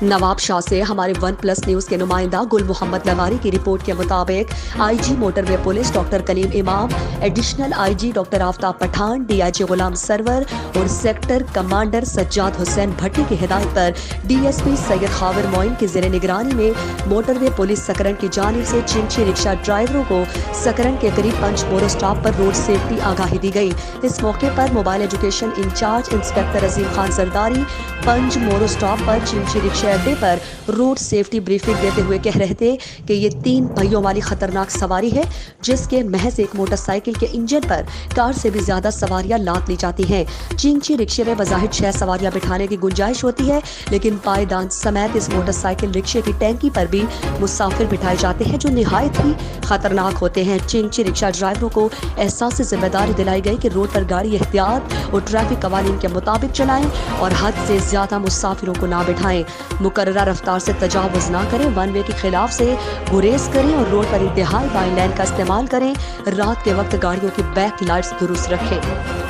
नवाब शाह से हमारे one plus news के नुमाइंदा गुल मोहम्मद लगारी की रिपोर्ट के मुताबिक IG motorway police doctor Kaleem Imam, additional IG doctor Aftab Pathan, DIG Ghulam Sarwar और सेक्टर कमांडर सज्जाद हुसैन भट्टी की हिदायत पर डीएसपी सैयद खावर मोइन की ज़ेरे निगरानी में मोटरवे पुलिस सकरन की जानिब से चिंची रिक्शा ड्राइवरों को सकरन के करीब पंच मोरो स्टॉप पर रोड सेफ्टी आगाही दी गई। इस मौके पर मोबाइल एजुकेशन इंचार्ज इंस्पेक्टर अजीम खान सरदारी पंच मोरो स्टॉप पर चिंची रिक्शा अड्डे पर रोड सेफ्टी ब्रीफिंग देते हुए कह रहे थे कि ये 3 पहियों वाली खतरनाक सवारी है जिसके महज एक मोटरसाइकिल के इंजन पर कार से भी ज्यादा सवारियां लाद ली जाती हैं। चिंची रिक्शे में बज़ाहिर 6 सवारियां बिठाने की गुंजाइश होती है, लेकिन पायदान समेत इस मोटरसाइकिल रिक्शे की टैंकी पर भी मुसाफिर बिठाए जाते हैं जो निहायत ही खतरनाक होते हैं। चिंची रिक्शा ड्राइवरों को एहसास जिम्मेदारी दिलाई गई कि रोड पर गाड़ी एहतियात और ट्रैफिक कवानीन के मुताबिक चलाएं और हद से ज्यादा मुसाफिरों को ना बिठाएं, मुकर्ररा रफ्तार से तजावुज़ ना करें, वन वे के खिलाफ से गुरेज करें और रोड पर इंतहाई बाइन लाइन का इस्तेमाल करें। रात के वक्त गाड़ियों की बैक लाइट्स दुरुस्त रखें।